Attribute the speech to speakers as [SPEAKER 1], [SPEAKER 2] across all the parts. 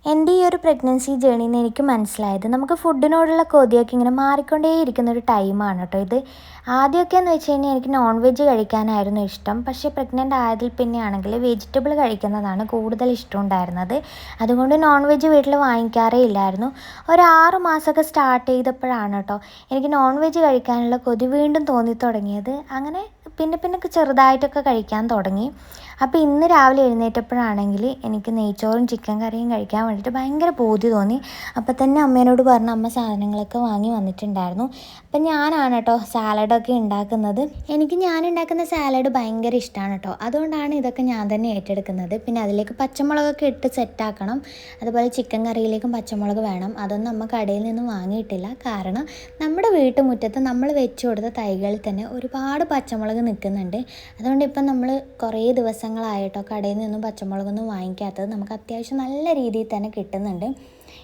[SPEAKER 1] എൻ്റെ ഈ ഒരു പ്രഗ്നൻസി ജേർണിയിൽ നിന്ന് എനിക്ക് മനസ്സിലായത് നമുക്ക് ഫുഡിനോടുള്ള കൊതിയൊക്കെ ഇങ്ങനെ മാറിക്കൊണ്ടേയിരിക്കുന്ന ഒരു ടൈമാണ് കേട്ടോ ഇത്. ആദ്യമൊക്കെ എന്ന് വെച്ച് കഴിഞ്ഞാൽ എനിക്ക് നോൺ വെജ് കഴിക്കാനായിരുന്നു ഇഷ്ടം. പക്ഷേ പ്രഗ്നൻ്റ് ആയതിൽ പിന്നെയാണെങ്കിൽ വെജിറ്റബിൾ കഴിക്കുന്നതാണ് കൂടുതൽ ഇഷ്ടം ഉണ്ടായിരുന്നത്. അതുകൊണ്ട് നോൺ വെജ് വീട്ടിൽ വാങ്ങിക്കാറേ ഇല്ലായിരുന്നു. ഒരു 6 മാസമൊക്കെ സ്റ്റാർട്ട് ചെയ്തപ്പോഴാണ് കേട്ടോ എനിക്ക് നോൺ വെജ് കഴിക്കാനുള്ള കൊതി വീണ്ടും തോന്നി തുടങ്ങിയത്. അങ്ങനെ പിന്നെ ചെറുതായിട്ടൊക്കെ കഴിക്കാൻ തുടങ്ങി. അപ്പോൾ ഇന്ന് രാവിലെ എഴുന്നേറ്റപ്പോഴാണെങ്കിൽ എനിക്ക് നെയ്ച്ചോറും ചിക്കൻ കറിയും കഴിക്കാൻ വേണ്ടിയിട്ട് ഭയങ്കര പൂതി തോന്നി. അപ്പോൾ തന്നെ അമ്മേനോട് പറഞ്ഞു അമ്മ സാധനങ്ങളൊക്കെ വാങ്ങി വന്നിട്ടുണ്ടായിരുന്നു. അപ്പം ഞാനാണ് കേട്ടോ സാലഡൊക്കെ ഉണ്ടാക്കുന്നത്. എനിക്ക് ഞാൻ ഉണ്ടാക്കുന്ന സാലഡ് ഭയങ്കര ഇഷ്ടമാണ് കേട്ടോ. അതുകൊണ്ടാണ് ഇതൊക്കെ ഞാൻ തന്നെ ഏറ്റെടുക്കുന്നത്. പിന്നെ അതിലേക്ക് പച്ചമുളകൊക്കെ ഇട്ട് സെറ്റാക്കണം. അതുപോലെ ചിക്കൻ കറിയിലേക്കും പച്ചമുളക് വേണം. അതൊന്നും അമ്മ കടയിൽ നിന്നും വാങ്ങിയിട്ടില്ല. കാരണം നമ്മുടെ വീട്ടുമുറ്റത്ത് നമ്മൾ വെച്ച് കൊടുത്ത തൈകളിൽ തന്നെ ഒരുപാട് പച്ചമുളക് നിൽക്കുന്നുണ്ട്. അതുകൊണ്ട് ഇപ്പം നമ്മൾ കുറേ ദിവസങ്ങളായിട്ടോ കടയിൽ നിന്നും പച്ചമുളകൊന്നും വാങ്ങിക്കാത്തത്. നമുക്ക് അത്യാവശ്യം നല്ല രീതിയിൽ തന്നെ കിട്ടുന്നുണ്ട്.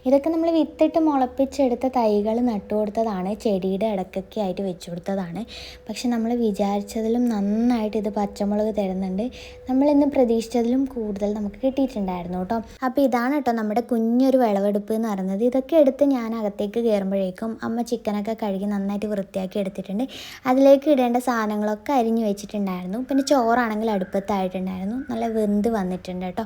[SPEAKER 1] ഇതൊക്കെ നമ്മൾ വിത്തിട്ട് മുളപ്പിച്ചെടുത്ത തൈകൾ നട്ടു കൊടുത്തതാണ്. ചെടിയുടെ ഇടയ്ക്കൊക്കെ ആയിട്ട് വെച്ച് കൊടുത്തതാണ്. പക്ഷെ നമ്മൾ വിചാരിച്ചതിലും നന്നായിട്ട് ഇത് പച്ചമുളക് തരുന്നുണ്ട്. നമ്മളിന്ന് പ്രതീക്ഷിച്ചതിലും കൂടുതൽ നമുക്ക് കിട്ടിയിട്ടുണ്ടായിരുന്നു കേട്ടോ. അപ്പോൾ ഇതാണ് കേട്ടോ നമ്മുടെ കുഞ്ഞൊരു വിളവെടുപ്പ് എന്ന് പറയുന്നത്. ഇതൊക്കെ എടുത്ത് ഞാൻ അകത്തേക്ക് കയറുമ്പോഴേക്കും അമ്മ ചിക്കനൊക്കെ കഴുകി നന്നായിട്ട് വൃത്തിയാക്കി എടുത്തിട്ടുണ്ട്. അതിലേക്ക് ഇടേണ്ട സാധനങ്ങളൊക്കെ അരിഞ്ഞു വെച്ചിട്ടുണ്ടായിരുന്നു. പിന്നെ ചോറാണെങ്കിൽ അടുപ്പത്തായിട്ടുണ്ടായിരുന്നു. നല്ല വെന്ത് വന്നിട്ടുണ്ട് കേട്ടോ.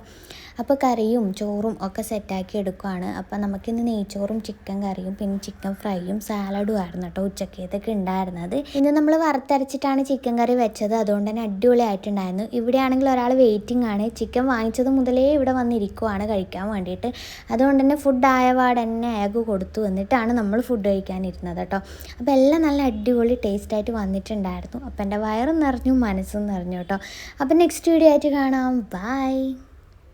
[SPEAKER 1] അപ്പോൾ കറിയും ചോറും ഒക്കെ സെറ്റാക്കി എടുക്കുകയാണ്. അപ്പോൾ നമുക്കിന്ന് നെയ്ച്ചോറും ചിക്കൻ കറിയും പിന്നെ ചിക്കൻ ഫ്രൈയും സാലഡും ആയിരുന്നു കേട്ടോ ഉച്ചക്കത്തേക്ക് ഉണ്ടായിരുന്നത്. ഇന്ന് നമ്മൾ വറുത്തരച്ചിട്ടാണ് ചിക്കൻ കറി വെച്ചത്. അതുകൊണ്ട് തന്നെ അടിപൊളിയായിട്ടുണ്ടായിരുന്നു. ഇവിടെയാണെങ്കിൽ ഒരാൾ വെയിറ്റിംഗ് ആണ്. ചിക്കൻ വാങ്ങിച്ചത് മുതലേ ഇവിടെ വന്നിരിക്കുവാണ് കഴിക്കാൻ വേണ്ടിയിട്ട്. അതുകൊണ്ട് തന്നെ ഫുഡ് ആയപാട് തന്നെ അയാൾക്ക് കൊടുത്തു വന്നിട്ടാണ് നമ്മൾ ഫുഡ് കഴിക്കാനിരുന്നത് കേട്ടോ. അപ്പോൾ എല്ലാം നല്ല അടിപൊളി ടേസ്റ്റായിട്ട് വന്നിട്ടുണ്ടായിരുന്നു. അപ്പോൾ എൻ്റെ വയറും നിറഞ്ഞു മനസ്സും നിറഞ്ഞു കേട്ടോ. അപ്പോൾ നെക്സ്റ്റ് വീഡിയോ ആയിട്ട് കാണാം. ബൈ.